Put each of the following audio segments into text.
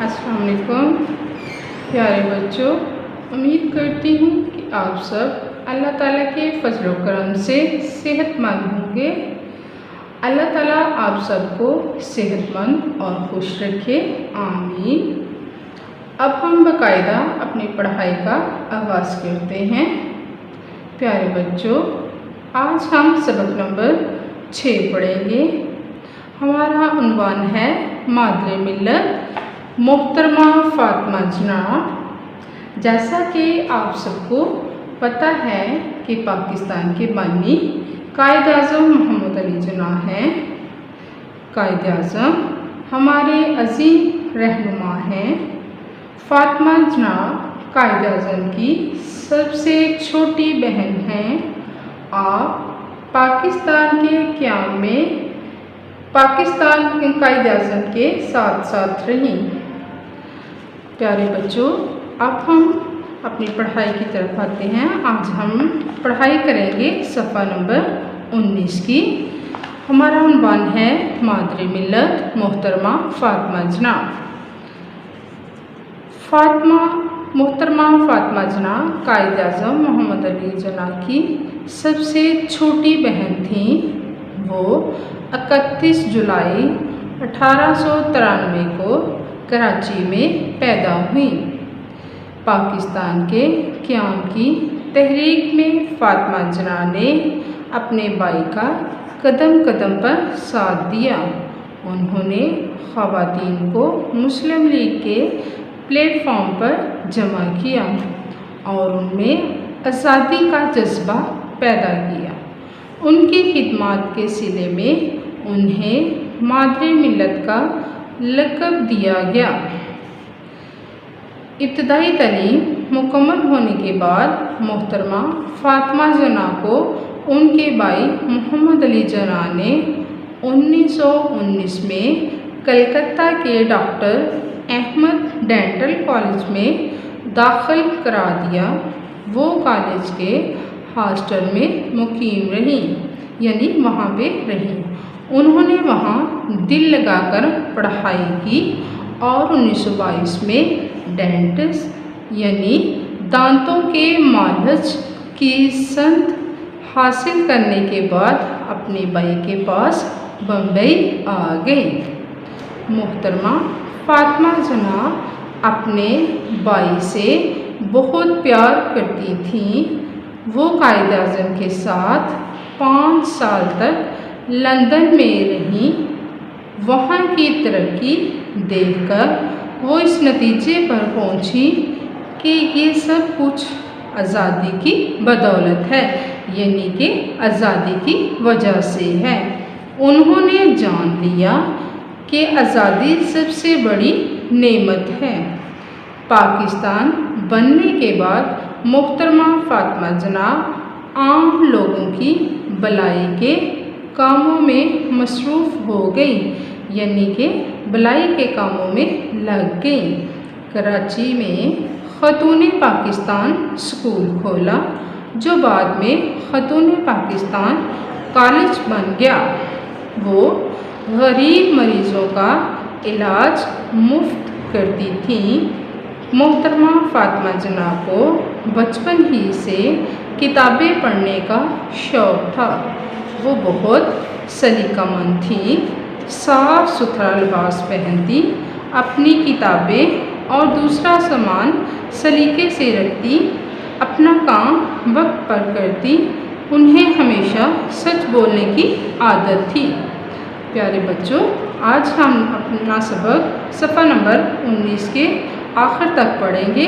अस्सलाम वालेकुम प्यारे बच्चों, उम्मीद करती हूँ कि आप सब अल्लाह ताला के फजल व करम से सेहतमंद होंगे। अल्लाह ताला आप सबको सेहतमंद और खुश रखे, आमीन। अब हम बाकायदा अपनी पढ़ाई का आगाज़ करते हैं। प्यारे बच्चों, आज हम सबक नंबर 6 पढ़ेंगे। हमारा उन्वान है मादरे मिल्लत मोहतरमा फ़ातिमा जनाब। जैसा कि आप सबको पता है कि पाकिस्तान के बानी कायद आज़म मोहम्मद अली जिन्ना हैं। कायद आज़म हमारे अज़ीम रहनुमा हैं। फ़ातिमा जनाब कायद आज़म की सबसे छोटी बहन हैं। आप पाकिस्तान के क़याम में पाकिस्तान के कायद आज़म के साथ साथ रहीं। प्यारे बच्चों, अब हम अपनी पढ़ाई की तरफ आते हैं। आज हम पढ़ाई करेंगे सफ़ा नंबर 19 की। हमारा उन्वान है मादरे मिल्लत मोहतरमा फ़ातिमा जनाब। मोहतरमा फ़ातिमा जनाब कायद आज़म मोहम्मद अली जिन्ना की सबसे छोटी बहन थीं। वो 31 जुलाई 1893 को कराची में पैदा हुई। पाकिस्तान के क़याम की तहरीक में फ़ातिमा जिन्ना ने अपने भाई का कदम कदम पर साथ दिया। उन्होंने ख़वातीन को मुस्लिम लीग के प्लेटफॉर्म पर जमा किया और उनमें आज़ादी का जज्बा पैदा किया। उनकी खिदमत के सिले में उन्हें मादरे मिल्लत का लक़ब दिया गया। इब्तदाई तालीम मुकम्मल होने के बाद मोहतरमा फ़ातिमा जिन्ना को उनके भाई मोहम्मद अली जिन्ना ने 1919 में कलकत्ता के डॉक्टर अहमद डेंटल कॉलेज में दाखिल करा दिया। वो कॉलेज के हॉस्टल में मुकीम रहीं, यानी वहाँ पे रहीं। उन्होंने वहाँ दिल लगाकर पढ़ाई की और 1922 में डेंटिस्ट यानी दांतों के मालिज की सनत हासिल करने के बाद अपने भाई के पास बम्बई आ गई। मोहतरमा फ़ातिमा जिन्ना अपने भाई से बहुत प्यार करती थीं। वो कायद आज़म के साथ 5 साल तक लंदन में रहीं। वहाँ की तरक्की देखकर वो इस नतीजे पर पहुँची कि ये सब कुछ आज़ादी की बदौलत है, यानी कि आज़ादी की वजह से है। उन्होंने जान लिया कि आज़ादी सबसे बड़ी नेमत है। पाकिस्तान बनने के बाद मोहतरमा फ़ातिमा जिन्ना आम लोगों की भलाई के कामों में मसरूफ़ हो गई, यानी कि भलाई के कामों में लग गई। कराची में ख़तून पाकिस्तान स्कूल खोला, जो बाद में ख़तून पाकिस्तान कॉलेज बन गया। वो गरीब मरीज़ों का इलाज मुफ्त करती थीं। मोहतरमा फ़ातिमा जिन्ना को बचपन ही से किताबें पढ़ने का शौक़ था। वो बहुत सलीकामंद थीं, साफ़ सुथरा लिबास पहनती, अपनी किताबें और दूसरा सामान सलीके से रखती, अपना काम वक्त पर करती। उन्हें हमेशा सच बोलने की आदत थी। प्यारे बच्चों, आज हम अपना सबक सफ़ा नंबर 19 के आखिर तक पढ़ेंगे।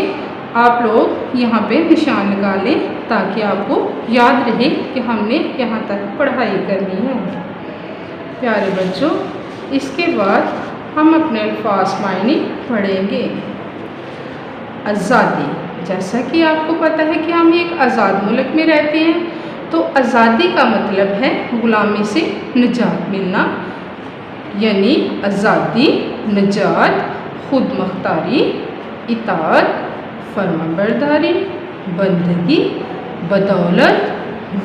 आप लोग यहाँ पे निशान लगा लें ताकि आपको याद रहे कि हमने यहाँ तक पढ़ाई करनी है। प्यारे बच्चों, इसके बाद हम अपने अल्फाज मायने पढ़ेंगे। आज़ादी, जैसा कि आपको पता है कि हम एक आज़ाद मुल्क में रहते हैं, तो आज़ादी का मतलब है ग़ुलामी से निजात मिलना, यानी आज़ादी, निजात, खुद मुख्तारी, इताअत, फरमाबरदारी, बंदगी, बदौलत,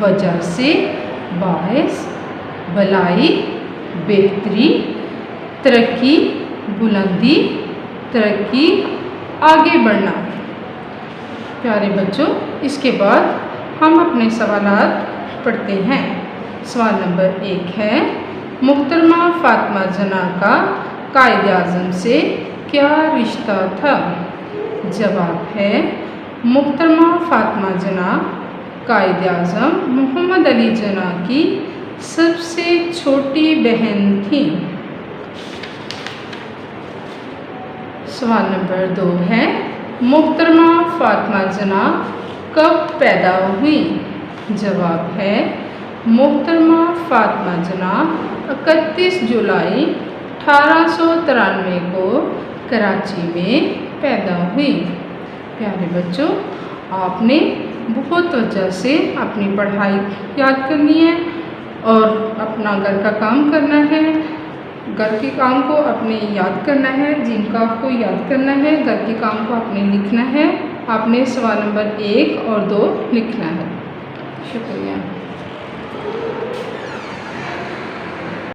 वजह से, बाइस, भलाई, बेहतरी, तरक्की, बुलंदी, ترقی، آگے بڑھنا۔ پیارے بچوں، اس کے بعد ہم اپنے سوالات پڑھتے ہیں۔ سوال نمبر 1 ہے، محترمہ فاطمہ جناح کا قائد اعظم سے کیا رشتہ تھا؟ جواب ہے، محترمہ فاطمہ جناح قائد اعظم محمد علی جناح کی سب سے چھوٹی بہن تھیں۔ سوال نمبر 2 ہے، محترمہ فاطمہ جناح کب پیدا ہوئی؟ جواب ہے، محترمہ فاطمہ جناح 31 جولائی 1893 کو کراچی میں پیدا ہوئی۔ پیارے بچوں، آپ نے بہت توجہ سے اپنی پڑھائی یاد کرنی ہے اور اپنا گھر کا کام کرنا ہے۔ گھر کے کام کو اپنے یاد کرنا ہے، جن کا آپ کو یاد کرنا ہے، گھر کے کام کو آپ نے لکھنا ہے۔ آپ نے سوال نمبر 1 اور 2 لکھنا ہے۔ شکریہ۔